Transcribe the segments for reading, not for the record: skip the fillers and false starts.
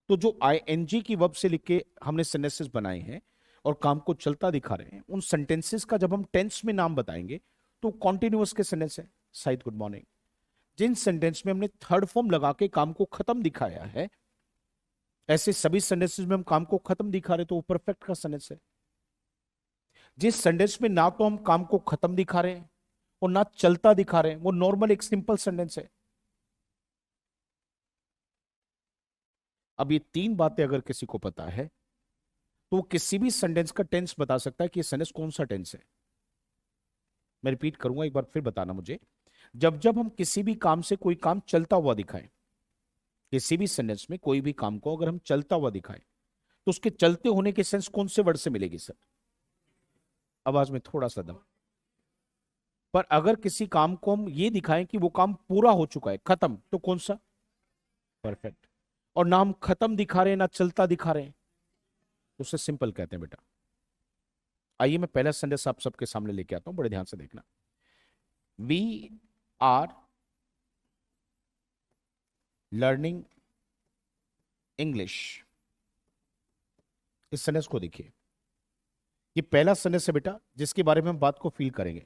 तो जो आईएनजी की वर्ब से लिख के हमने सेंटेंसेस बनाए हैं और काम को चलता दिखा रहे हैं, उन सेंटेंसेस का जब हम टेंस में नाम बताएंगे तो कॉन्टिन्यूअस के सेंटेंस है। Said good morning. जिन सेंटेंस में हमने थर्ड फॉर्म लगा के काम को खत्म दिखाया है, ऐसे सभी सेंटेंसेस में हम काम को खत्म दिखा रहे तो वो परफेक्ट का सेंटेंस है। जिस सेंटेंस में ना तो हम काम को खत्म दिखा रहे हैं और ना चलता दिखा रहे हैं, वो नॉर्मल एक सिंपल सेंटेंस है। अब ये तीन बातें अगर किसी को पता है तो वो किसी भी सेंटेंस का टेंस बता सकता है कि ये सेंटेंस कौन सा टेंस है। मैं रिपीट करूंगा, एक बार फिर बताना मुझे। जब जब हम किसी भी काम से कोई काम चलता हुआ दिखाएं, किसी भी सेंटेंस में कोई भी काम को अगर हम चलता हुआ दिखाएं, तो उसके चलते होने के सेंस कौन से वर्ड से मिलेगी सर? आवाज में थोड़ा सा दम। पर अगर किसी काम को हम ये दिखाएं कि वो काम पूरा हो चुका है, खत्म, तो कौन सा? परफेक्ट। और ना हम खत्म दिखा रहे हैं ना चलता दिखा रहे हैं, तो उसे सिंपल कहते हैं बेटा। आइए मैं पहला सेंटेंस आप सबके सामने लेके आता हूं, बड़े ध्यान से देखना। We are learning English. इस सेंटेंस को देखिए, ये पहला सेंटेंस है बेटा जिसके बारे में हम बात को फील करेंगे।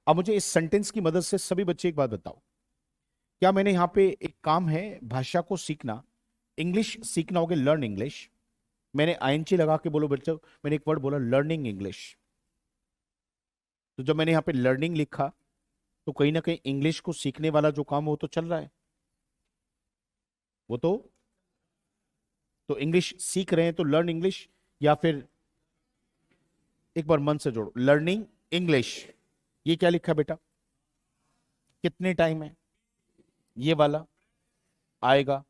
अब मुझे इस सेंटेंस की मदद से सभी बच्चे एक बात बताओ, क्या मैंने यहां पे एक काम है भाषा को सीखना, इंग्लिश सीखना हो गया, लर्न इंग्लिश। मैंने आईएनजी लगा के बोलो बच्चों, मैंने एक वर्ड बोला लर्निंग इंग्लिश। तो जब मैंने यहां पे लर्निंग लिखा तो कहीं ना कहीं इंग्लिश को सीखने वाला जो काम हो तो चल रहा है, वो तो इंग्लिश सीख रहे हैं तो लर्न इंग्लिश, या फिर एक बार मन से जोड़ो, लर्निंग इंग्लिश। ये क्या लिखा है बेटा? कितने टाइम है? ये वाला आएगा,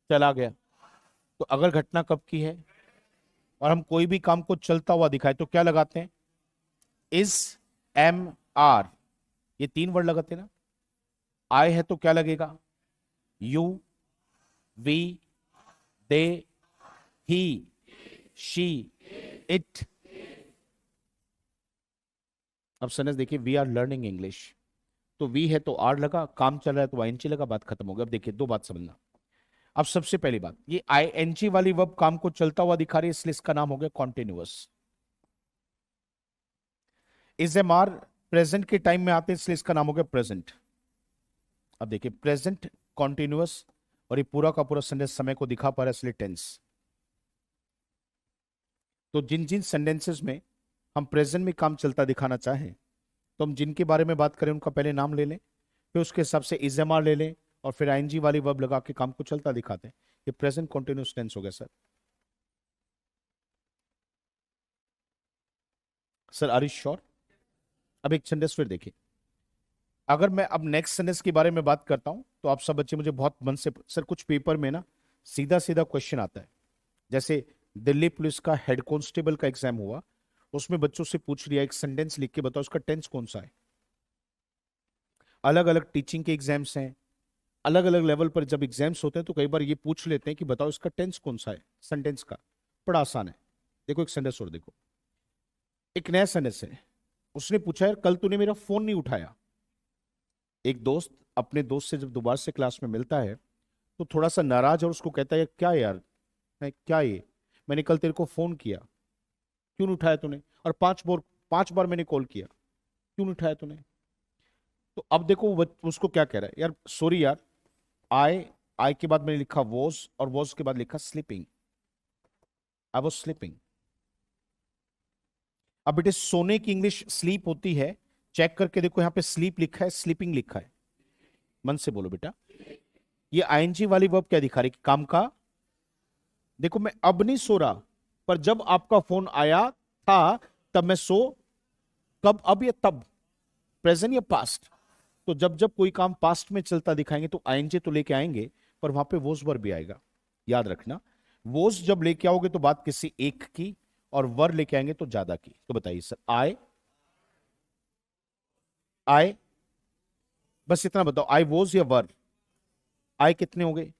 चला गया। तो अगर घटना कब की है और हम कोई भी काम को चलता हुआ दिखाए तो क्या लगाते हैं? इज, एम, आर, ये तीन वर्ड लगाते हैं ना। आई है तो क्या लगेगा? You, we, they, he, she, it. अब सेंटेंस देखिए, वी आर लर्निंग इंग्लिश, तो वी है तो आर लगा, काम चल रहा है तो आईएनजी लगा, बात खत्म हो गई। अब देखिए दो बात समझना। अब सबसे पहली बात, ये आईएनजी वाली वर्ब काम को चलता हुआ दिखा रही है, इसलिए इसका नाम हो गया continuous. Is, am, are present के टाइम में आते हैं, इसलिए इसका नाम हो गया प्रेजेंट। अब देखिए प्रेजेंट, कॉन्टिन्यूअस, और ये पूरा का पूरा सेंटेंस समय को दिखा पा रहा है, इसलिए टेंस। तो जिन जिन सेंटेंसेस में हम प्रेजेंट में काम चलता दिखाना चाहें, तो हम जिनके बारे में बात करें उनका पहले नाम ले लें, फिर उसके हिसाब से इज, एम, आर ले लें, और फिर आईएनजी वाली वर्ब लगा के काम को चलता दिखाते हैं। ये प्रेजेंट कॉन्टिन्यूअस टेंस हो गया sir. Sir are you sure? अब एक सेंटेंस फिर देखिए। अगर मैं अब नेक्स्ट सेंटेंस के बारे में बात करता हूं तो आप सब बच्चे मुझे बहुत मन से, सर कुछ पेपर में ना सीधा सीधा क्वेश्चन आता है। जैसे दिल्ली पुलिस का हेड कांस्टेबल का एग्जाम हुआ, उसमें बच्चों से पूछ लिया एक सेंटेंस लिख के बताओ उसका टेंस कौन सा है। अलग अलग टीचिंग के एग्जाम्स हैं, अलग अलग लेवल पर जब एग्जाम्स होते हैं तो कई बार ये पूछ लेते हैं कि बताओ इसका टेंस कौन सा है सेंटेंस का। बड़ा आसान है। देखो एक सेंटेंस और देखो, एक नया सेंटेंस है। उसने पूछा यार कल तूने मेरा फोन नहीं उठाया। एक दोस्त अपने दोस्त से जब दोबारा से क्लास में मिलता है तो थोड़ा सा नाराज और उसको कहता है क्या यार, है क्या ये, मैंने कल तेरे को फोन किया, क्यों नहीं उठाया तूने? और 5 बार मैंने कॉल किया, क्यों नहीं उठाया तूने? तो अब देखो वो उसको क्या कह रहा है, यार सॉरी यार, आई, आई के बाद मैंने लिखा वॉज, और वॉज के बाद लिखा स्लीपिंग, आई वॉज स्लीपिंग। अब बेटे सोने की इंग्लिश स्लीप होती है, चेक करके देखो यहाँ पे स्लीप लिखा है स्लीपिंग लिखा है, मन से बोलो बेटा। ये आईएनजी वाली वर्ब क्या दिखा रही कि काम का, देखो मैं अब नहीं सो रहा, पर जब आपका फोन आया था तब मैं सो, कब, अब या तब, प्रेजेंट या पास्ट। तो जब जब कोई काम पास्ट में चलता दिखाएंगे तो आईएनजी तो लेके आएंगे, पर वहां पे वोज वर्ब भी आएगा। याद रखना, वोज जब लेके आओगे तो बात किसी एक की, और वर लेके आएंगे तो ज्यादा की। तो बताइए सर, आई, आई, बस इतना बताओ, आई वोज या वर? आई कितने हो गए?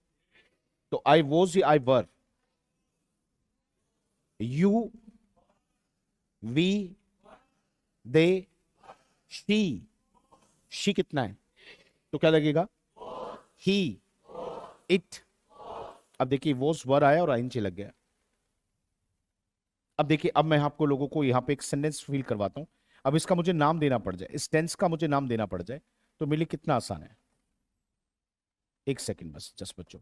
तो आई वोज या आई वर? यू, वी, दे, शी कितना है? तो क्या लगेगा? ही, इट, अब देखिए वॉज वर आया और आईएनजी लग गया। अब देखिए, अब मैं आपको लोगों को यहाँ पे एक सेंटेंस फील करवाता हूँ। अब इसका मुझे नाम देना पड़ जाए, इस टेंस का मुझे नाम देना पड़ जाए, तो मेरे लिए कितना आसान है। एक सेकंड बस, जस्ट बच्चों।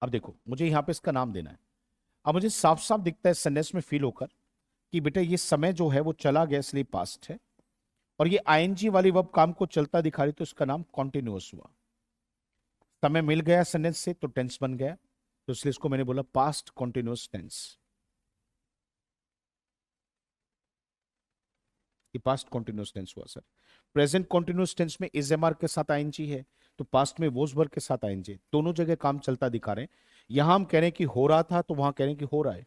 अब देखो, मुझे यहाँ पे इसका नाम देना है। अब मुझे साफ साफ दिखता है सेंटेंस में फील होकर कि बेटा ये समय जो है वो चला गया, इसलिए पास्ट है। और ये आईएनजी वाली वर्ब काम को चलता दिखा रही, तो इसका नाम कॉन्टिन्यूअस हुआ। समय मिल गया सेंटेंस से तो टेंस बन गया, तो इसलिए इसको मैंने बोला पास्ट कॉन्टिन्यूअस टेंस। ये पास्ट कॉन्टिन्यूअस टेंस हुआ सर। प्रेजेंट कॉन्टिन्यूअस टेंस में इज एम आर के साथ आईएनजी है, तो पास्ट में वोज वर के साथ आईएनजी, दोनों जगह काम चलता दिखा रहे हैं। यहां हम कह रहे हैं कि हो रहा था, तो वहां कह रहे हैं कि हो रहा है।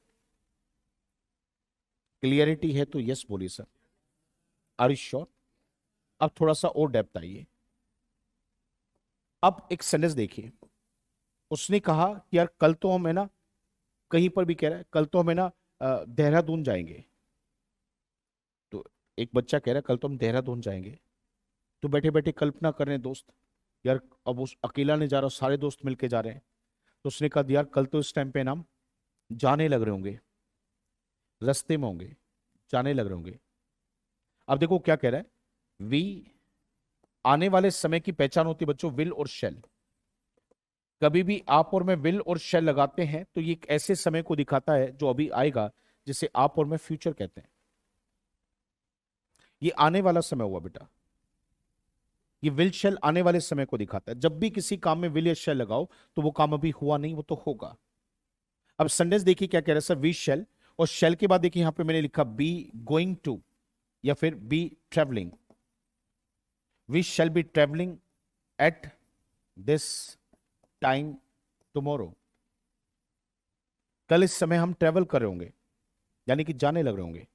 क्लियरिटी है तो यस बोलिए सर। Are you sure? अब थोड़ा सा और डेप्थ आइए। अब एक सेंटेंस देखिए। उसने कहा कि यार कल तो हम है ना, कहीं पर भी कह रहा है कल तो हम है ना देहरादून जाएंगे। तो एक बच्चा कह रहा है कल तो हम देहरादून जाएंगे। तो बैठे बैठे कल्पना कर रहे हैं दोस्त, यार अब उस अकेला नहीं जा रहा, सारे दोस्त मिलके जा रहे हैं। तो उसने कहा यार कल तो इस टाइम पे ना हम जाने लग रहे होंगे, रास्ते में होंगे, जाने लग रहे होंगे। अब देखो क्या कह रहा है, वी, आने वाले समय की पहचान होती है बच्चों विल और शेल। कभी भी आप और मैं विल और शेल लगाते हैं तो ये एक ऐसे समय को दिखाता है जो अभी आएगा, जिसे आप और मैं फ्यूचर कहते हैं। ये आने वाला समय हुआ बेटा। ये विल शेल आने वाले समय को दिखाता है। जब भी किसी काम में विल या शेल लगाओ तो वो काम अभी हुआ नहीं, वो तो होगा। अब सेंटेंस देखिए क्या कह रहा है सर, वी शेल, और शेल के बाद देखिए यहां पे मैंने लिखा बी गोइंग टू या फिर be travelling. We shall be travelling at this time tomorrow. कल इस समय हम ट्रेवल कर रहे होंगे, यानी कि जाने लग रहे होंगे।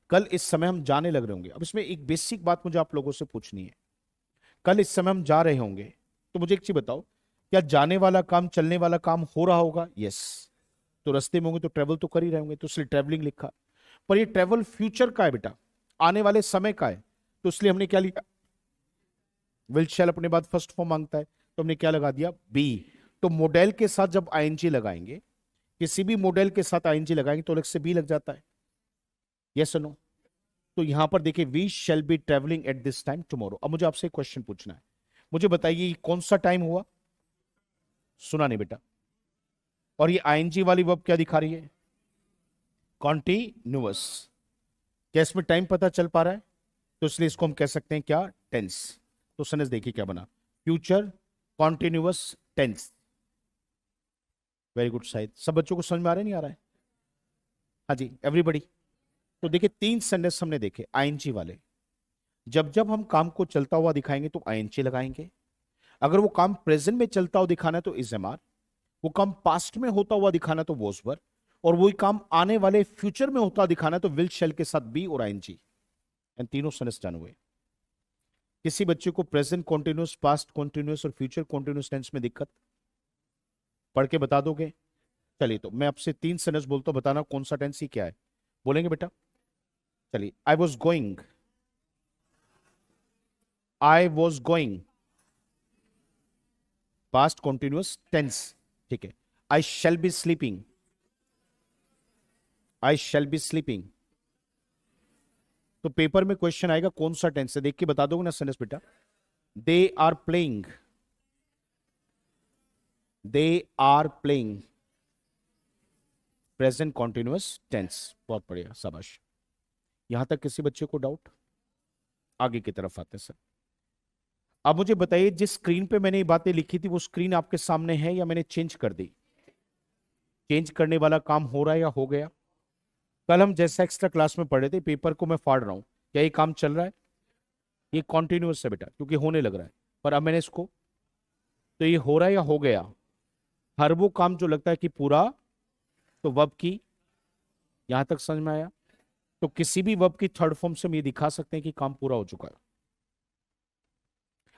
कल इस समय हम जाने लग रहे होंगे। अब इसमें एक बेसिक बात मुझे आप लोगों से पूछनी है। कल इस समय हम जा रहे होंगे, तो मुझे एक चीज बताओ, क्या जाने वाला काम चलने वाला काम हो रहा होगा? यस। तो रास्ते में होंगे तो ट्रेवल तो कर ही रहे होंगे, तो इसलिए ट्रेवलिंग लिखा। पर ये ट्रेवल फ्यूचर का है बेटा, आने वाले समय का है, तो इसलिए हमने क्या लिखा, विल शैल अपने बाद फर्स्ट फॉर्म मांगता है, तो हमने क्या लगा दिया, बी। तो मॉडल के साथ जब आईएनजी लगाएंगे, किसी भी मॉडल के साथ आईएनजी लगाएंगे तो अलग से बी लग जाता है। Yes no? तो यहां पर देखिए, we shall be travelling at this time tomorrow. अब मुझे आपसे एक क्वेश्चन पूछना है, मुझे बताइए ये कौन सा टाइम हुआ? सुना नहीं बेटा। और ये आईएनजी वाली वर्ब क्या दिखा रही है? कॉन्टिन्यूअस। क्या इसमें टाइम पता चल पा रहा है? तो इसलिए इसको हम कह सकते हैं क्या, टेंस। तो सेंटेंस देखिए क्या बना, future continuous tense. Very good शायद सब बच्चों को समझ में आ रहा है, नहीं आ रहा है? हाँ जी एवरीबॉडी। तो देखिए तीन सेंटेंस हमने देखे आईएनजी वाले। जब जब हम काम को चलता हुआ दिखाएंगे तो आईएनजी लगाएंगे। अगर वो काम प्रेजेंट में चलता हुआ दिखाना है तो इज एम आर, वो काम पास्ट में होता हुआ दिखाना है तो वॉज वर, और वही काम आने वाले फ्यूचर में होता दिखाना है तो विल शेल के साथ बी और आईएनजी। एंड तीनों सेंटेंस डन हुए। किसी बच्चे को प्रेजेंट कॉन्टिन्यूस, पास्ट कॉन्टिन्यूस और फ्यूचर कॉन्टिन्यूस टेंस में दिक्कत? पढ़ के बता दोगे? चलिए तो मैं आपसे तीन सेंटेंस बोलता हूं, बताना कौन सा टेंस ही क्या है। बोलेंगे बेटा? चलिए, I was going, I was going, past continuous tense. ठीक है। I shall be sleeping, I shall be sleeping. तो पेपर में क्वेश्चन आएगा कौन सा टेंस है, देख के बता दोगे ना सेंटेंस बेटा? They are playing, they are playing, present continuous tense. बहुत बढ़िया, शाबाश। यहां तक किसी बच्चे को डाउट? आगे की तरफ आते हैं सर। अब मुझे बताइए, जिस स्क्रीन पे मैंने ये बातें लिखी थी वो स्क्रीन आपके सामने है या मैंने चेंज कर दी? चेंज करने वाला काम हो रहा है या हो गया? कल हम जैसा एक्स्ट्रा क्लास में पढ़े थे, पेपर को मैं फाड़ रहा हूं, क्या ये काम चल रहा है? ये कॉन्टिन्यूअस है बेटा, क्योंकि होने लग रहा है। पर अब मैंने इसको, तो ये हो रहा है या हो गया? हर वो काम जो लगता है कि पूरा, तो वर्ब की, यहां तक समझ में आया? तो किसी भी वर्ब की थर्ड फॉर्म से हम ये दिखा सकते हैं कि काम पूरा हो चुका है।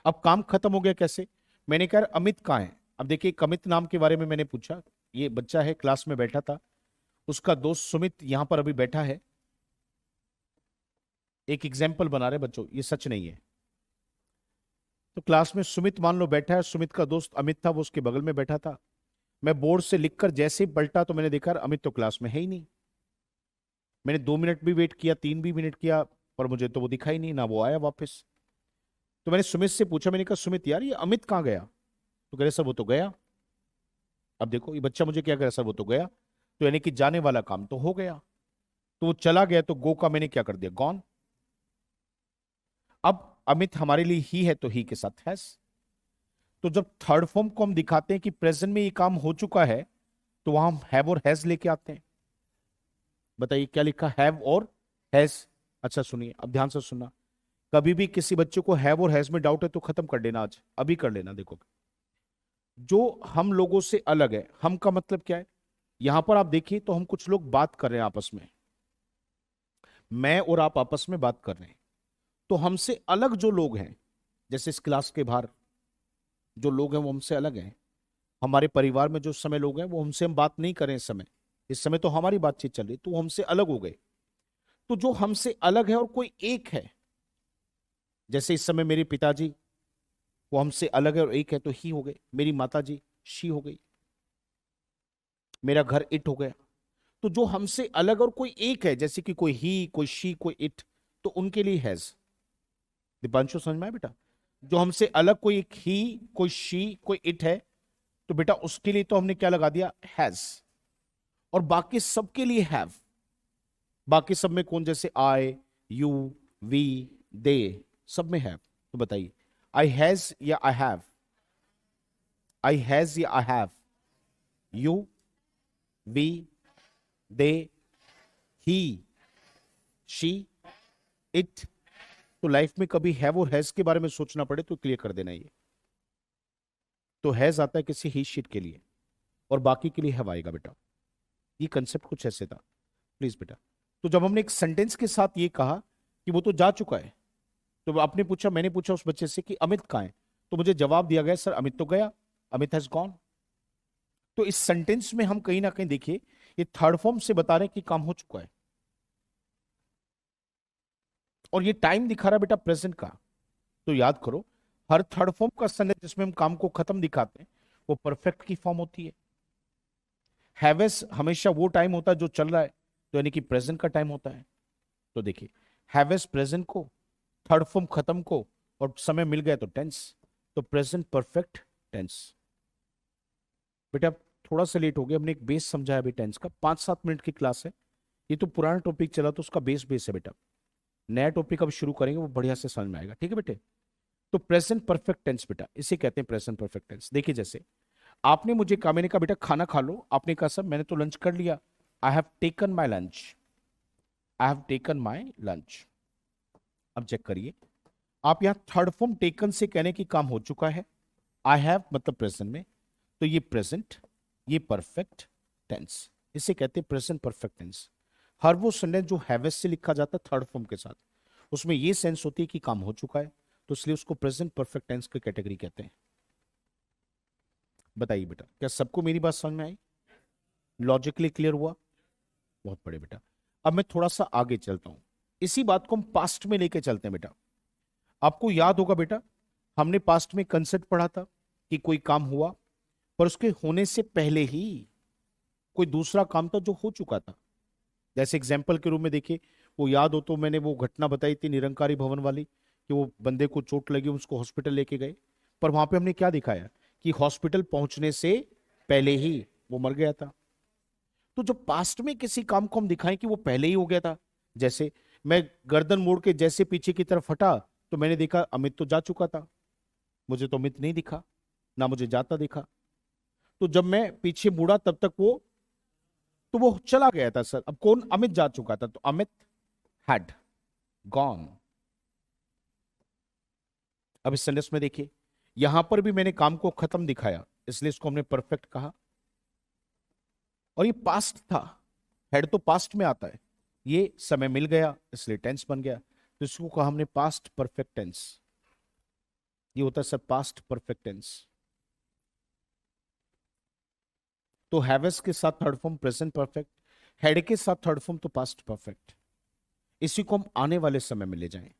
अब काम खत्म हो गया कैसे? मैंने कहा अमित कहाँ है? अब देखिए, एक अमित नाम के बारे में मैंने पूछा। ये बच्चा है, क्लास में बैठा था, उसका दोस्त सुमित यहां पर अभी बैठा है। एक एग्जाम्पल बना रहे बच्चों, ये सच नहीं है। तो क्लास में सुमित मान लो बैठा है, सुमित का दोस्त अमित था, वो उसके बगल में बैठा था। मैं बोर्ड से लिखकर जैसे ही पलटा तो मैंने देखा अमित तो क्लास में है ही नहीं। मैंने 2 मिनट भी वेट किया, 3 भी मिनट किया, पर मुझे तो वो दिखा ही नहीं, ना वो आया वापस। तो मैंने सुमित से पूछा, मैंने कहा सुमित यार ये अमित कहाँ गया? तो कह रहे सर वो तो गया। अब देखो ये बच्चा मुझे क्या कह रहा है, सर वो तो गया, तो यानी कि जाने वाला काम तो हो गया। तो वो चला गया, तो गो का मैंने क्या कर दिया, गॉन। अब अमित हमारे लिए ही है, तो ही के साथ हैज। तो जब थर्ड फॉर्म को हम दिखाते हैं कि प्रेजेंट में ये काम हो चुका है, तो वहां हम हैव और हैज लेके आते हैं। बताइए क्या लिखा, हैव और हैज। अच्छा सुनिए, अब ध्यान से सुनना। कभी भी किसी बच्चे को हैव और हैज में डाउट है तो खत्म कर देना, आज अभी कर लेना। देखो जो हम लोगों से अलग है, हम का मतलब क्या है, यहां पर आप देखिए तो हम कुछ लोग बात कर रहे हैं आपस में, मैं और आप आपस में बात कर रहे हैं। तो हमसे अलग जो लोग हैं, जैसे इस क्लास के बाहर जो लोग हैं वो हमसे अलग हैं। हमारे परिवार में जो समय लोग हैं वो हमसे हम बात नहीं करें इस समय तो हमारी बातचीत चल रही, तो वो हमसे अलग हो गए। तो जो हमसे अलग है और कोई एक है, जैसे इस समय मेरे पिताजी, वो हमसे अलग है और एक है, तो ही हो गए। मेरी माता जी, शी हो गई। मेरा घर, इट हो गया। तो जो हमसे अलग और कोई एक है, जैसे कि कोई ही, कोई शी, कोई इट, तो उनके लिए हैज। दीपांशु समझ में आया बेटा? जो हमसे अलग कोई एक ही, कोई शी, कोई इट है, तो बेटा उसके लिए तो हमने क्या लगा दिया, हैज। और बाकी सबके लिए हैव। बाकी सब में कौन, जैसे आई, यू, वी, दे, सब में हैव। तो बताइए आई हैज या आई हैव? आई हैज या I have? You, we, they, he, she, it. तो लाइफ में कभी हैव और हैज के बारे में सोचना पड़े तो क्लियर कर देना ये। तो हैज आता है किसी ही शीट के लिए, और बाकी के लिए हैव आएगा बेटा। ये कंसेप्ट कुछ ऐसे था, प्लीज बेटा। तो जब हमने एक सेंटेंस के साथ ये कहा कि वो तो जा चुका है, तो आपने पूछा, मैंने पूछा उस बच्चे से कि अमित कहाँ है, तो मुझे जवाब दिया गया सर अमित तो गया, अमित हैज गॉन। तो इस सेंटेंस में हम कहीं ना कहीं देखिए ये थर्ड फॉर्म से बता रहे हैं कि काम हो चुका है, और ये टाइम दिखा रहा है बेटा प्रेजेंट का। तो याद करो, हर थर्ड फॉर्म का सेंटेंस जिसमें हम काम को खत्म दिखाते हैं वो परफेक्ट की फॉर्म होती है। हैवेस हमेशा वो टाइम होता है जो चल रहा है, तो यानी कि प्रेजेंट का टाइम होता है। तो देखिए हैवेस प्रेजेंट को, थर्ड फॉर्म खत्म को, और समय मिल गया तो टेंस, तो प्रेजेंट परफेक्ट टेंस। बेटा थोड़ा सा लेट हो गया, हमने एक बेस समझाया अभी टेंस का, 5-7 मिनट की क्लास है। ये तो पुराना टॉपिक चला तो उसका बेस बेस है बेटा, नया टॉपिक अब शुरू करेंगे वो बढ़िया से समझ में आएगा, ठीक है बेटे? तो प्रेजेंट परफेक्ट टेंस बेटा, इसे कहते हैं प्रेजेंट परफेक्ट टेंस। देखिए जैसे आपने मुझे कहा, मैंने कहा बेटा खाना खा लो, आपने कहा सर मैंने तो लंच कर लिया, I have taken my lunch, I have taken my lunch. अब चेक करिए, आप यहां थर्ड फॉर्म टेकन से कहने की काम हो चुका है, आई हैव मतलब प्रेजेंट में, तो ये प्रेजेंट, ये परफेक्ट टेंस, इसे कहते हैं प्रेजेंट परफेक्ट टेंस। हर वो सेंटेंस जो हैवेस से लिखा जाता है थर्ड फॉर्म के साथ, उसमें ये सेंस होती है कि काम हो चुका है, तो इसलिए उसको प्रेजेंट परफेक्ट टेंस की कैटेगरी कहते हैं। बताइए बेटा क्या सबको मेरी बात समझ में आई? लॉजिकली क्लियर हुआ? बहुत बड़े बेटा। अब मैं थोड़ा सा आगे चलता हूं, इसी बात को हम पास्ट में लेके चलते हैं बेटा। आपको याद होगा बेटा, हमने पास्ट में कंसेप्ट पढ़ा था कि कोई काम हुआ, पर उसके होने से पहले ही कोई दूसरा काम था जो हो चुका था। जैसे एग्जाम्पल के रूप में देखिए, वो याद हो तो मैंने वो घटना बताई थी निरंकारी भवन वाली, कि वो बंदे को चोट लगी, उसको हॉस्पिटल लेके गए, पर वहां पे हमने क्या दिखाया कि हॉस्पिटल पहुंचने से पहले ही वो मर गया था। तो जब पास्ट में किसी काम को हम दिखाएं कि वो पहले ही हो गया था, जैसे मैं गर्दन मोड़ के जैसे पीछे की तरफ हटा तो मैंने देखा अमित तो जा चुका था, मुझे तो अमित नहीं दिखा, ना मुझे जाता दिखा। तो जब मैं पीछे मुड़ा तब तक वो चला गया था सर। अब कौन, अमित जा चुका था, तो अमित हैड गॉन। अब इस सेंटेंस में देखिए, यहां पर भी मैंने काम को खत्म दिखाया, इसलिए इसको हमने परफेक्ट कहा, और ये पास्ट था, हेड तो पास्ट में आता है, ये समय मिल गया इसलिए टेंस बन गया, तो इसको कहा हमने पास्ट परफेक्ट टेंस। ये होता है सर पास्ट परफेक्ट टेंस। तो हैवेस के साथ third form present perfect, head के साथ थर्ड फॉर्म तो पास्ट परफेक्ट। इसी को हम आने वाले समय में ले जाएं।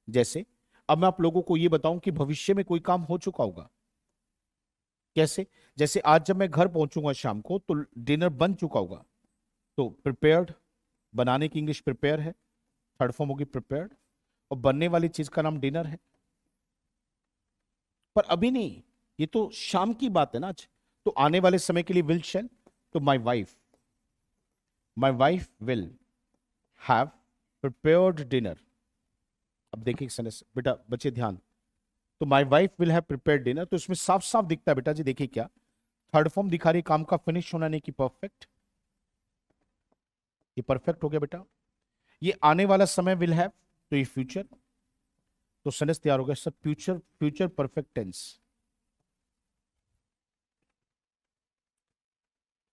जैसे अब मैं आप लोगों को ये बताऊं कि भविष्य में कोई काम हो चुका होगा। कैसे? जैसे आज जब मैं घर पहुंचूंगा शाम को तो डिनर बन चुका होगा। तो प्रिपेयर्ड, बनाने की इंग्लिश प्रिपेयर है, थर्ड फॉर्म होगी प्रिपेयर्ड, और बनने वाली चीज का नाम डिनर है। पर अभी नहीं, ये तो शाम की बात है ना आज। तो आने वाले समय के लिए विल शेल, तो my wife will have prepared dinner. अब देखिए सेंटेंस बेटा, बच्चे ध्यान। तो my wife will have prepared dinner, तो इसमें साफ साफ दिखता है बेटा जी, देखिए क्या थर्ड फॉर्म दिखा रही, काम का फिनिश होना नहीं कि परफेक्ट। ये परफेक्ट हो गया बेटा। ये आने वाला समय विल हैव, तो ये फ्यूचर, तो सेंटेंस तैयार हो गया सब future, future perfect tense,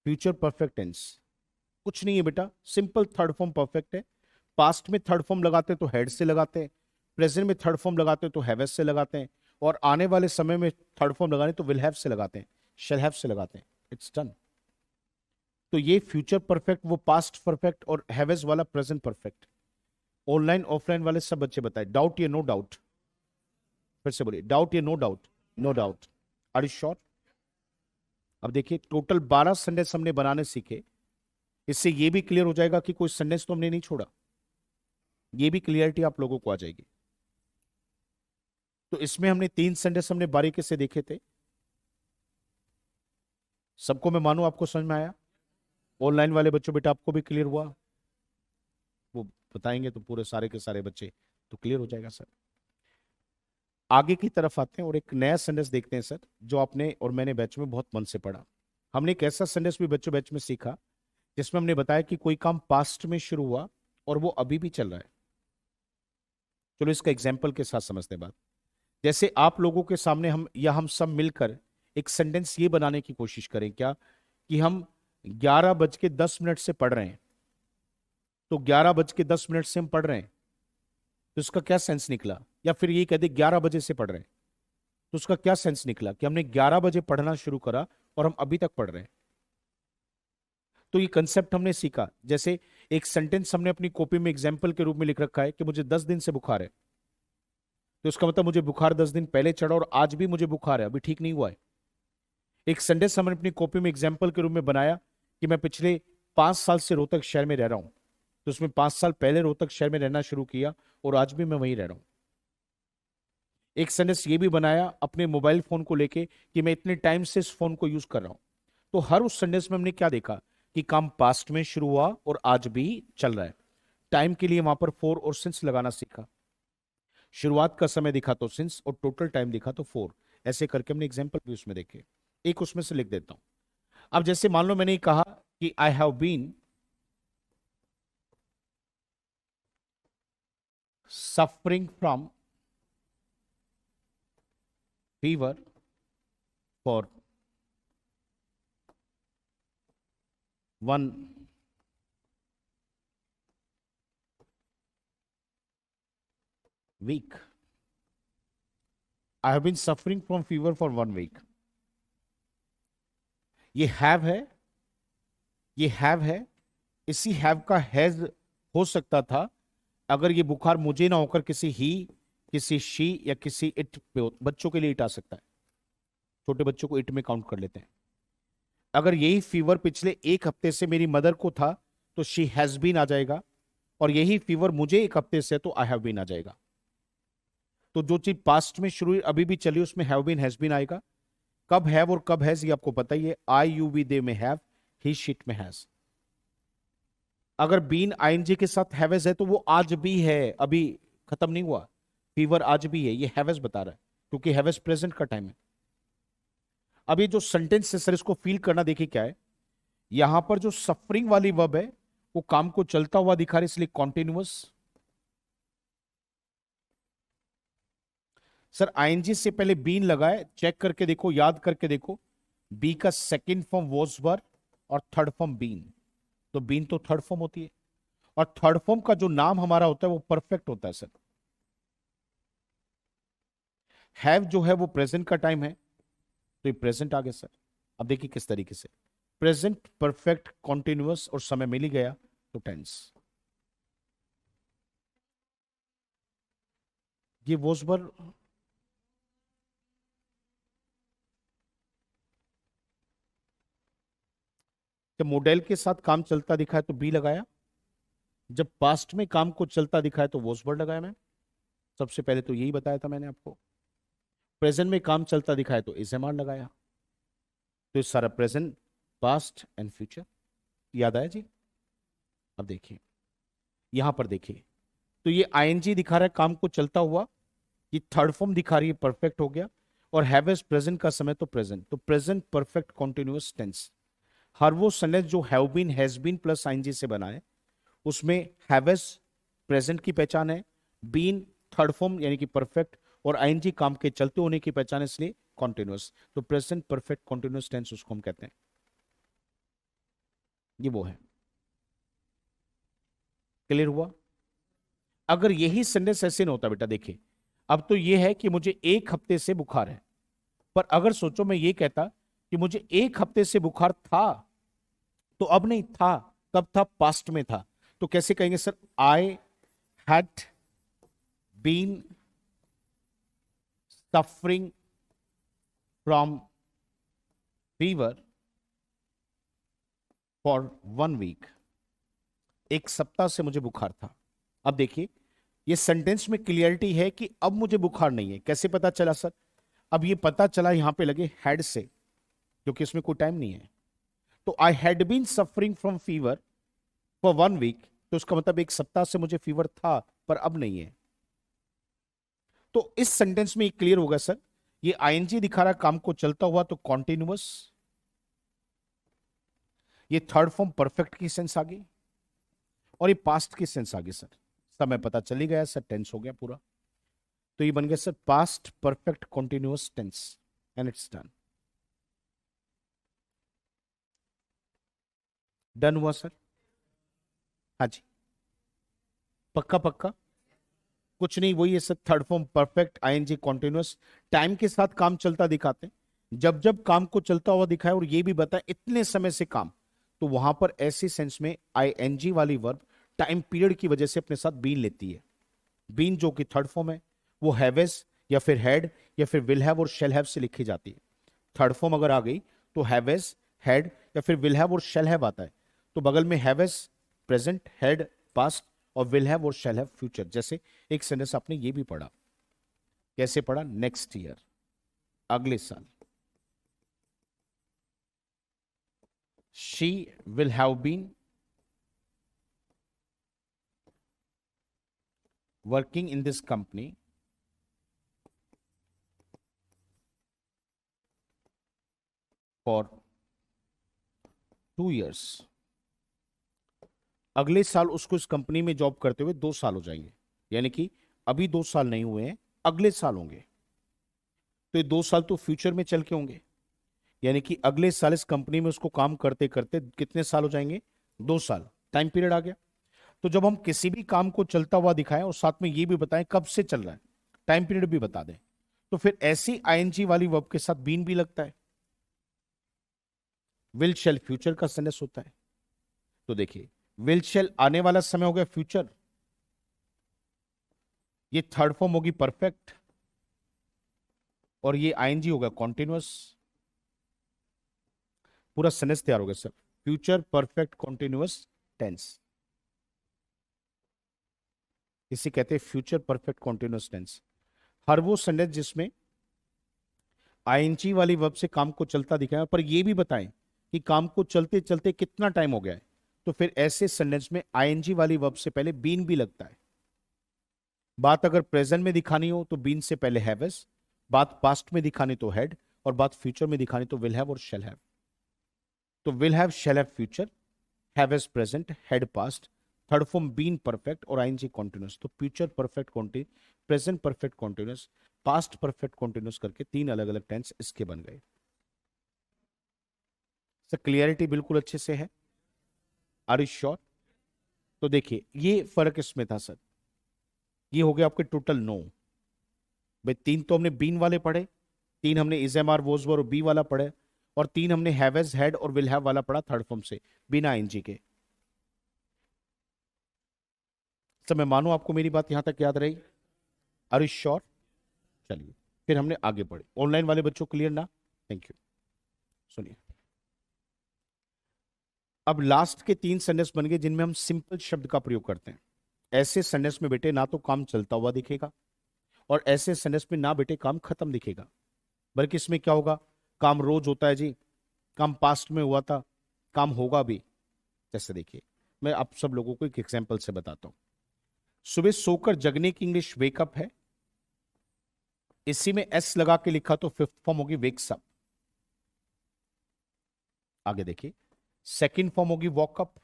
future perfect tense. कुछ नहीं है बेटा, सिंपल थर्ड फॉर्म परफेक्ट है। पास्ट में थर्ड फॉर्म लगाते तो हेड से लगाते हैं, प्रेजेंट में थर्ड फॉर्म लगाते तो हैव से लगाते हैं, और आने वाले समय में थर्ड फॉर्म लगाने तो विल हैव से लगाते हैं, शैल हैव से लगाते हैं। It's done. तो ये फ्यूचर परफेक्ट, वो पास्ट परफेक्ट, और हैवेज वाला प्रेजेंट परफेक्ट। ऑनलाइन ऑफलाइन वाले सब बच्चे बताए, डाउट या नो डाउट? फिर से बोलिए, डाउट या no doubt? No doubt. Are you sure? अब देखिए टोटल 12 सेंटेंस हमने बनाने सीखे। इससे ये भी क्लियर हो जाएगा कि कोई सेंटेंस तो हमने नहीं छोड़ा। ये भी क्लियरिटी आप लोगों को आ जाएगी। तो इसमें हमने 3 सेंटेंस हमने बारीकी से देखे थे। सबको मैं मानूं आपको समझ में आया? ऑनलाइन वाले बच्चों बेटा आपको भी क्लियर हुआ? वो बताएंगे तो पूरे सारे के सारे बच्चे तो क्लियर हो जाएगा सर। आगे की तरफ आते हैं और एक नया सेंटेंस देखते हैं सर, जो आपने और मैंने बैच में बहुत मन से पढ़ा। हमने एक ऐसा सेंटेंस भी बच्चों बैच में सीखा जिसमें हमने बताया कि कोई काम पास्ट में शुरू हुआ और वो अभी भी चल रहा है। चलो इसका एग्जाम्पल के साथ समझते हैं बात। जैसे आप लोगों के सामने हम या हम सब मिलकर एक सेंटेंस ये बनाने की कोशिश करें क्या, कि हम 11:10 से पढ़ रहे हैं। तो 11:10 से हम पढ़ रहे हैं, तो इसका क्या सेंस निकला? या फिर ये कहते 11 बजे से पढ़ रहे हैं, तो उसका क्या सेंस निकला कि हमने 11 बजे पढ़ना शुरू करा और हम अभी तक पढ़ रहे हैं। तो ये कंसेप्ट हमने सीखा। जैसे एक सेंटेंस हमने अपनी कॉपी में एग्जाम्पल के रूप में लिख रखा है कि मुझे 10 दिन से बुखार है, तो इसका मतलब मुझे बुखार 10 दिन पहले चढ़ा और आज भी मुझे बुखार है, अभी ठीक नहीं हुआ है। एक सेंटेंस हमने अपनी कॉपी में एग्जाम्पल के रूप में बनाया कि मैं पिछले 5 साल से रोहतक शहर में रह रहा हूं, तो उसमें 5 साल पहले रोहतक शहर में रहना शुरू किया और आज भी मैं वहीं रह रहा हूं। एक सेंटेंस ये भी बनाया अपने मोबाइल फोन को लेके कि मैं इतने टाइम से इस फोन को यूज कर रहा हूं। तो हर उस सेंटेंस में हमने क्या देखा कि काम पास्ट में शुरू हुआ और आज भी चल रहा है। टाइम के लिए वहां पर फोर और सिंस लगाना सीखा। शुरुआत का समय दिखा तो सिंस और टोटल टाइम दिखा तो फोर। ऐसे करके हमने एग्जाम्पल भी उसमें देखे। एक उसमें से लिख देता हूं। अब जैसे मान लो मैंने कहा कि I have been suffering from fever for 1 week. I have been suffering from fever for 1 week. ये हैव है, ये हैव है। इसी हैव का हैज हो सकता था अगर ये बुखार मुझे ना होकर किसी ही, किसी शी या किसी इट पे हो। बच्चों के लिए इट आ सकता है, छोटे बच्चों को इट में काउंट कर लेते हैं। अगर यही फीवर पिछले 1 हफ्ते से मेरी मदर को था तो शी हैज बीन आ जाएगा, और यही फीवर मुझे 1 हफ्ते से तो आई हैव बीन आ जाएगा। तो जो चीज पास्ट में शुरू हुई अभी भी चली उसमें हैव बीन हैज बीन आएगा। कब हैव और कब हैज ये आपको पता ही है। आई यू वी दे में हैव, ही शिट में हैज। अगर बीन आईएनजी के साथ हैवेज है तो वो आज भी है, अभी खत्म नहीं हुआ। फीवर आज भी है, ये हैवेज बता रहा है क्योंकि हैवेज प्रेजेंट का टाइम है। अब ये जो सेंटेंस है सर, इसको फील करना देखिए क्या है। यहां पर जो सफरिंग वाली वर्ब है वो काम को चलता हुआ दिखा रही, इसलिए कॉन्टिन्यूअस। सर आईएनजी से पहले बीन लगा है, चेक करके देखो, याद करके देखो। बी का सेकेंड फॉर्म वॉज वर और थर्ड फॉर्म बीन, तो बीन तो थर्ड फॉर्म होती है। और थर्ड फॉर्म का जो नाम हमारा होता है वो परफेक्ट होता है सर। हैव जो है वो प्रेजेंट का टाइम है, तो ये प्रेजेंट आ गया सर। अब देखिए किस तरीके से, प्रेजेंट परफेक्ट कॉन्टिन्यूअस और समय मिल ही गया तो टेंस। ये वोसबर, जब मॉडल के साथ काम चलता दिखा है तो बी लगाया, जब पास्ट में काम को चलता दिखा है तो वोसबर लगाया। मैं सबसे पहले तो यही बताया था मैंने आपको। प्रेजेंट में काम चलता दिखा है तो एसएमआर लगाया। तो ये सारा प्रेजेंट, पास्ट एंड फ्यूचर याद आया जी। अब देखिए यहां पर देखिए, तो ये आईएनजी दिखा रहा है काम को चलता हुआ, ये थर्ड फॉर्म दिखा रही है, परफेक्ट हो गया। और हैव एज प्रेजेंट का समय तो प्रेजेंट, तो प्रेजेंट परफेक्ट कॉन्टिन्यूअस टेंस। हर वो सेंटेंस जो have been, has been plus ING से बना है, उसमें हैव एज प्रेजेंट की पहचान है, बीन थर्ड फॉर्म यानी कि परफेक्ट, और आईएनजी काम के चलते होने की पहचान है, इसलिए कॉन्टिन्यूअस। तो प्रेजेंट परफेक्ट कॉन्टिन्यूअस टेंस उसको हम कहते हैं। ये वो है। क्लियर हुआ? अगर यही सेंटेंस ऐसे नहीं होता बेटा, देखिए अब तो ये है कि मुझे एक हफ्ते से बुखार है, पर अगर सोचो मैं ये कहता कि मुझे एक हफ्ते से बुखार था, तो अब नहीं था, कब था? पास्ट में था। तो कैसे कहेंगे sir? I had been suffering from fever for 1 week. एक सप्ताह से मुझे बुखार था। अब देखिए ये सेंटेंस में क्लियरिटी है कि अब मुझे बुखार नहीं है। कैसे पता चला सर? अब ये पता चला यहां पे लगे हैड से, क्योंकि इसमें कोई टाइम नहीं है। तो I had been suffering from fever for 1 week, तो उसका मतलब एक सप्ताह से मुझे फीवर था पर अब नहीं है। तो इस सेंटेंस में ये क्लियर होगा सर, ये आईएनजी दिखा रहा काम को चलता हुआ तो कॉन्टिन्यूअस, ये थर्ड फॉर्म परफेक्ट की सेंस आ गई, और ये पास्ट की सेंस आ गई सर। समय पता चली गया सर, टेंस हो गया पूरा। तो ये बन गया sir past perfect continuous tense, and it's done. Done हुआ सर? हाँ जी, पक्का पक्का। कुछ नहीं, वही है sir, third form perfect ING continuous, time के साथ काम चलता दिखाते हैं। जब जब काम को चलता हुआ दिखाए और ये भी बताए इतने समय से काम, तो वहां पर ऐसी सेंस में आईएनजी वाली वर्ब टाइम पीरियड की वजह से अपने साथ बीन लेती है। बीन जो कि थर्ड फॉर्म है, वो हैवेस या फिर हैड या फिर विल हैव और शेल हैव से लिखी जाती है। थर्ड फॉर्म अगर आ गई तो हैवेस, हैड या फिर विल हैव और शेल हैव आता है। तो बगल में हैवेस प्रेजेंट, हैड पास्ट, और विल हैव और शेल हैव फ्यूचर। जैसे एक सेंटेंस आपने ये भी पढ़ा, कैसे पढ़ा? नेक्स्ट ईयर, अगले साल। She will have been working in this company for 2 years। अगले साल उसको इस कंपनी में जॉब करते हुए 2 साल हो जाएंगे, यानी कि अभी 2 साल नहीं हुए हैं, अगले साल होंगे। तो ये 2 साल तो फ्यूचर में चल के होंगे, यानी कि अगले साल इस कंपनी में उसको काम करते करते कितने साल हो जाएंगे? 2 साल। टाइम पीरियड आ गया। तो जब हम किसी भी काम को चलता हुआ दिखाएं और साथ में ये भी बताएं कब से चल रहा है, टाइम पीरियड भी बता दें, तो फिर ऐसी आईएनजी वाली वर्ब के साथ बीन भी लगता है। विल शेल फ्यूचर का सेंटेंस होता है। तो देखिए विल शेल आने वाला समय हो गया फ्यूचर, ये थर्ड फॉर्म होगी परफेक्ट, और ये आईएनजी होगा कॉन्टिन्यूअस। पूरा सेंटेंस तैयार हो गया sir, future perfect continuous tense. इसे कहते हैं फ्यूचर परफेक्ट कॉन्टिन्यूअस टेंस। हर वो सेंटेंस जिसमें आईएनजी वाली वर्ब से काम को चलता दिखाया, पर ये भी बताएं कि काम को चलते चलते कितना टाइम हो गया है, तो फिर ऐसे सेंटेंस में आईएनजी वाली वर्ब से पहले बीन भी लगता है। बात अगर प्रेजेंट में दिखानी हो तो बीन से पहले हैवेस, बात पास्ट में दिखानी तो हैड, और बात फ्यूचर में दिखानी तो विल हैव और शेल हैव। तो will have, shall have future, haves present, had past, third form been perfect और आईएनजी कॉन्टिन्यूअस। तो future perfect continuous, present perfect continuous, past perfect continuous करके 3 अलग अलग टेंस इसके बन गए। सर क्लियरिटी बिल्कुल अच्छे से है? Are you sure? तो देखिए ये फर्क इसमें था सर, ये हो गया आपके टोटल 9। भाई 3 तो हमने बीन वाले पढ़े, 3 हमने is am are was were be वाला पढ़े, और 3 हमने हैवेज हैड और विल हैव वाला पढ़ा थर्ड फॉर्म से बिना आईएनजी के। सर मैं मानूं आपको मेरी बात यहां तक याद रही? Are you sure? चलिए फिर हमने आगे बढ़े। ऑनलाइन वाले बच्चों क्लियर ना? Thank you. सुनिए, अब लास्ट के 3 सेंटेंस बन गए जिनमें हम सिंपल शब्द का प्रयोग करते हैं। ऐसे सेंटेंस में बेटे ना तो काम चलता हुआ दिखेगा, और ऐसे सेंटेंस में ना बेटे काम खत्म दिखेगा, बल्कि इसमें क्या होगा, काम रोज होता है जी, काम पास्ट में हुआ था, काम होगा भी। जैसे देखिए, मैं आप सब लोगों को एक एग्जांपल से बताता हूं। सुबह सोकर जगने की इंग्लिश वेकअप है, इसी में एस लगा के लिखा तो फिफ्थ फॉर्म होगी वेक्स अप। आगे देखिए, सेकंड फॉर्म होगी वॉकअप।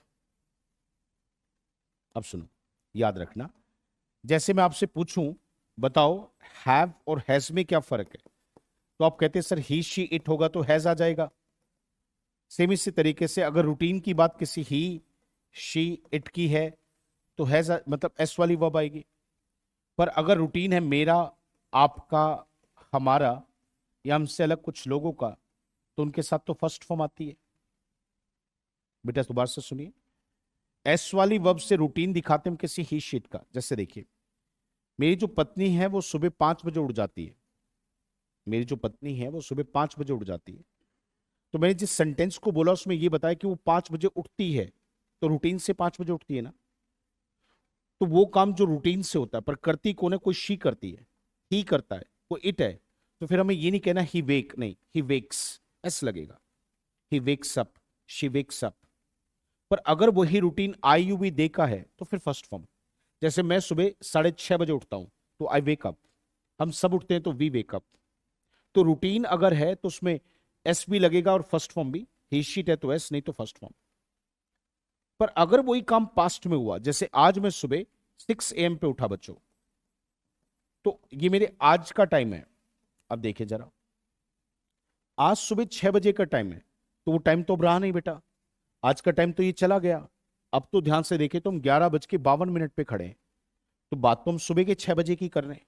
अब सुनो, याद रखना, जैसे मैं आपसे पूछूं बताओ हैव और हैज में क्या फर्क है, तो आप कहते हैं सर ही शी इट होगा तो हैज आ जाएगा। सेम इसी तरीके से अगर रूटीन की बात किसी ही शी इट की है तो हैज मतलब एस वाली वर्ब आएगी। पर अगर रूटीन है मेरा, आपका, हमारा या हमसे अलग कुछ लोगों का, तो उनके साथ तो फर्स्ट फॉर्म आती है। बेटा दोबारा से सुनिए, एस वाली वर्ब से रूटीन दिखाते हैं हम किसी ही शीट का। जैसे देखिए, मेरी जो पत्नी है वो सुबह 5 बजे उठ जाती है, मेरी जो पत्नी है वो सुबह 5 बजे उठ जाती है। तो मैंने जिस सेंटेंस को बोला उसमें ये बताया कि वो 5 बजे उठती है, तो रूटीन से 5 बजे उठती है ना। तो वो काम जो रूटीन से होता है, पर करती कौन है, कोई शी करती है, ही करता है, कोई इट है। तो फिर हमें ये नहीं कहना ही वेक, नहीं, ही वेक्स, एस लगेगा। He wakes up, she wakes up. पर अगर वही रूटीन आई यू वी दे का है तो फिर फर्स्ट फॉर्म। जैसे मैं सुबह 6:30 बजे उठता हूं तो आई वेक अप, हम सब उठते हैं तो वी वेक अप। तो रूटीन अगर है तो उसमें एस भी लगेगा और फर्स्ट फॉर्म भी, ही शीट है तो एस, नहीं तो फर्स्ट फॉर्म। पर अगर वही काम पास्ट में हुआ, जैसे आज मैं सुबह 6 AM पे उठा बच्चों, तो ये मेरे आज का टाइम है। अब देखिए जरा, आज सुबह 6 बजे का टाइम है, तो वो टाइम तो अब रहा नहीं बेटा, आज का टाइम तो ये चला गया। अब तो ध्यान से देखे तो हम 11:52 पे खड़े हैं, तो बात तो हम सुबह के 6 बजे की कर रहे हैं,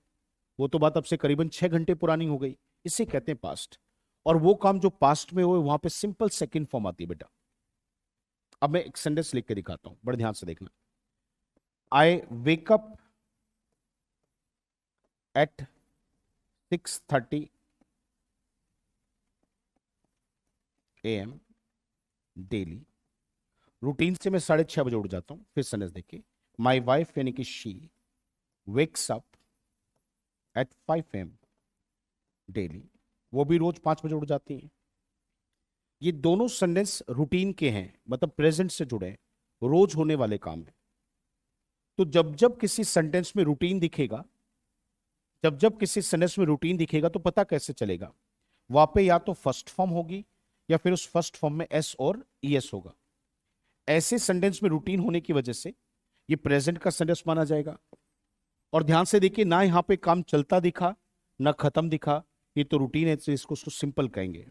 वो तो बात अब से करीबन 6 घंटे पुरानी हो गई। इसे कहते हैं पास्ट। और वो काम जो पास्ट में हुए वहां पे सिंपल सेकंड फॉर्म आती है बेटा। अब मैं एक सेंटेंस लिख के दिखाता हूं, बड़े ध्यान से देखना। I wake up at 6:30 AM daily. Routine से मैं 6:30 बजे उठ जाता हूं। फिर सेंटेंस देखिए, माई वाइफ यानी कि she wakes up at 5 AM daily, वो भी रोज 5 बजे उठ जाती है। ये दोनों सेंटेंस रूटीन के हैं, मतलब प्रेजेंट से जुड़े हैं, रोज होने वाले काम है। तो जब जब किसी सेंटेंस में रूटीन दिखेगा, जब जब किसी सेंटेंस में रूटीन दिखेगा तो पता कैसे चलेगा, वहां पे या तो फर्स्ट फॉर्म होगी या फिर उस फर्स्ट फॉर्म में एस और ईएस होगा। ऐसे सेंटेंस में रूटीन होने की वजह से ये प्रेजेंट का सेंटेंस माना जाएगा। और ध्यान से देखिए, ना यहां पे काम चलता दिखा ना खत्म दिखा, ये तो रूटीन है, तो इसको सिंपल कहेंगे।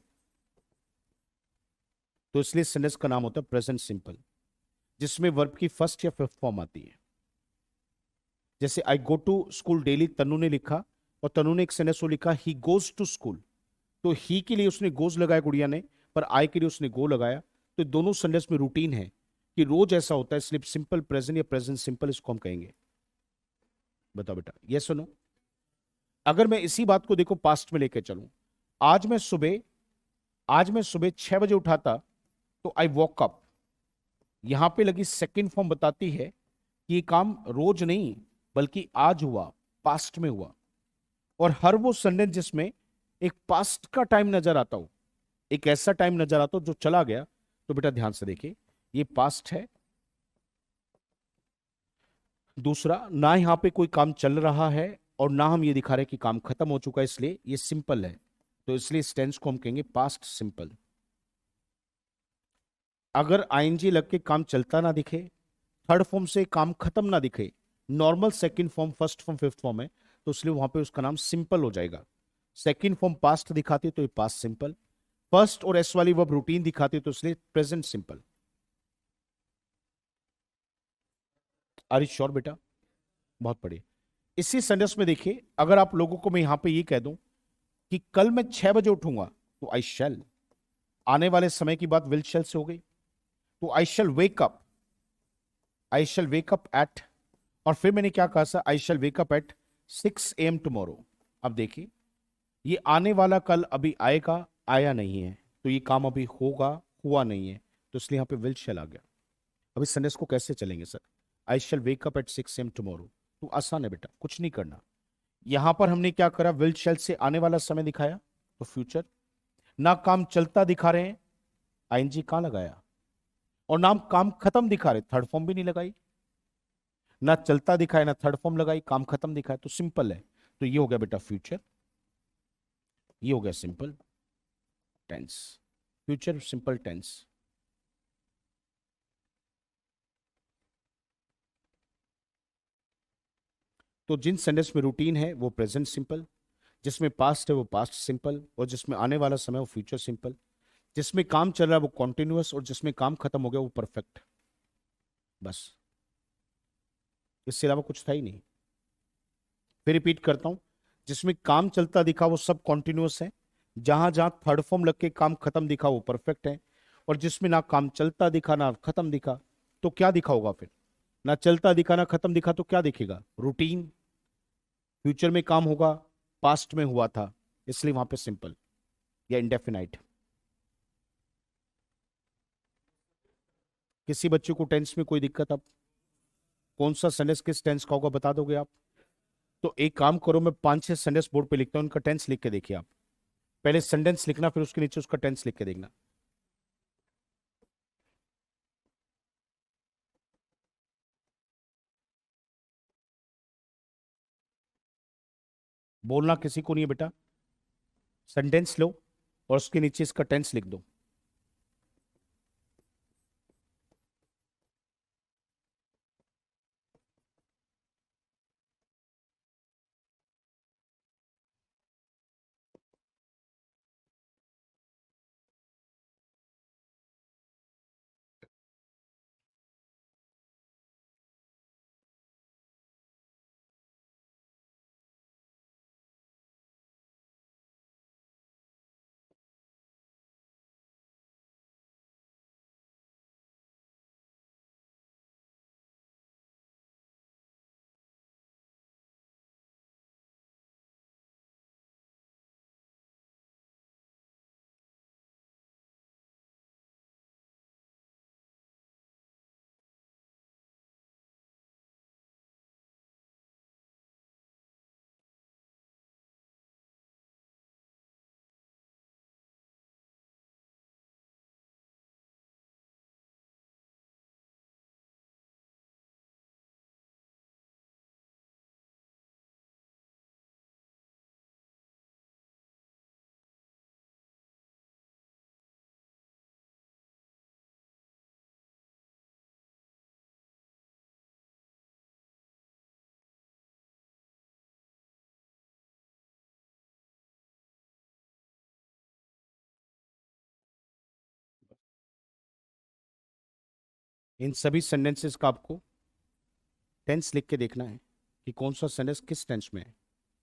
तो इसलिए सेंटेंस का नाम होता है प्रेजेंट सिंपल, जिसमें वर्ब की फर्स्ट या फिफ्थ फॉर्म आती है। जैसे आई गो टू स्कूल डेली, तनु ने लिखा, और तनु ने एक सेंटेंस को लिखा ही गोज टू स्कूल। तो ही के लिए उसने गोज लगाया गुड़िया ने, पर आई के लिए उसने गो लगाया। तो दोनों सेंटेंस में रूटीन है कि रोज ऐसा होता है, इसलिए सिंपल प्रेजेंट या प्रेजेंट सिंपल इसको हम कहेंगे। बताओ बेटा, ये सुनो। अगर मैं इसी बात को देखो पास्ट में लेके चलूं, आज मैं सुबह 6 बजे उठा था तो आई वॉक अप, यहां पे लगी सेकंड फॉर्म बताती है कि ये काम रोज नहीं बल्कि आज हुआ, पास्ट में हुआ। और हर वो सेंटेंस जिसमें एक पास्ट का टाइम नजर आता हो, एक ऐसा टाइम नजर आता हो जो चला गया, तो बेटा ध्यान से देखिए, ये पास्ट है। दूसरा, ना यहां पे कोई काम चल रहा है और ना हम ये दिखा रहे कि काम खत्म हो चुका है, इसलिए ये सिंपल है। तो इसलिए इस टेंस को हम कहेंगे पास्ट सिंपल। अगर आईएनजी लग के काम चलता ना दिखे, थर्ड फॉर्म से काम खत्म ना दिखे, normal second form, first form, fifth form है, तो इसलिए वहां पे उसका नाम सिंपल हो जाएगा। सेकंड फॉर्म पास्ट दिखाती है तो ये पास्ट सिंपल, फर्स्ट और एस वाली वर्ब रूटीन दिखाती है तो इसलिए present simple. Are you sure बेटा? बहुत बढ़िया। इसी सेंटेंस में देखिए, अगर आप लोगों को मैं यहां पे ये कह दूं कि कल मैं 6 बजे उठूंगा, तो आई शैल, आने वाले समय की बात विल शैल से हो गई, तो I shall wake up, I shall wake up at, और फिर मैंने क्या कहा, I shall wake up at 6 AM tomorrow. अब देखिए, ये आने वाला कल अभी आएगा, आया नहीं है, तो ये काम अभी होगा, हुआ नहीं है, तो इसलिए यहाँ पे विल शैल आ गया। अभी संडेस को कैसे चलेंगे sir? I shall wake up at 6 AM tomorrow. तो आसान है बेटा, कुछ नहीं करना। यहां पर हमने क्या करा, विल शैल से आने वाला समय दिखाया, तो फ्यूचर। ना काम चलता दिखा रहे हैं, आईएनजी कहां लगाया? और नाम काम खत्म दिखा रहे, थर्ड फॉर्म भी नहीं लगाई। ना चलता दिखाया ना थर्ड फॉर्म लगाई, काम खत्म दिखाया, तो सिंपल है। तो ये हो गया बेटा फ्यूचर, ये हो गया simple tense, future simple tense. तो जिन सेंटेंस में रूटीन है वो प्रेजेंट सिंपल, जिसमें पास्ट है वो पास्ट सिंपल, और जिसमें आने वाला समय वो फ्यूचर सिंपल, जिसमें काम चल रहा है वो कॉन्टिन्यूअस, और जिसमें काम खत्म हो गया वो परफेक्ट। बस, इससे अलावा कुछ था ही नहीं। फिर रिपीट करता हूं, जिसमें काम चलता दिखा वो सब कॉन्टिन्यूअस है, जहां जहां थर्ड फॉर्म लग के काम खत्म दिखा वो परफेक्ट है, और जिसमें ना काम चलता दिखा ना खत्म दिखा, तो क्या दिखा होगा फिर? ना चलता दिखा ना खत्म दिखा, तो क्या दिखेगा? रूटीन। फ्यूचर में काम होगा, पास्ट में हुआ था, इसलिए वहां पे सिंपल या इंडेफिनाइट। किसी बच्चे को टेंस में कोई दिक्कत? अब कौन सा सेंटेंस किस टेंस का होगा बता दोगे आप? तो एक काम करो, मैं 5-6 सेंटेंस बोर्ड पे लिखता हूँ, उनका टेंस लिख के देखिए आप। पहले सेंटेंस लिखना, फिर उसके नीचे उसका टेंस लिख के देखना। बोलना किसी को नहीं है बेटा, सेंटेंस लो और उसके नीचे इसका टेंस लिख दो। इन सभी सेंटेंसेस का आपको टेंस लिख के देखना है कि कौन सा सेंटेंस किस टेंस में है।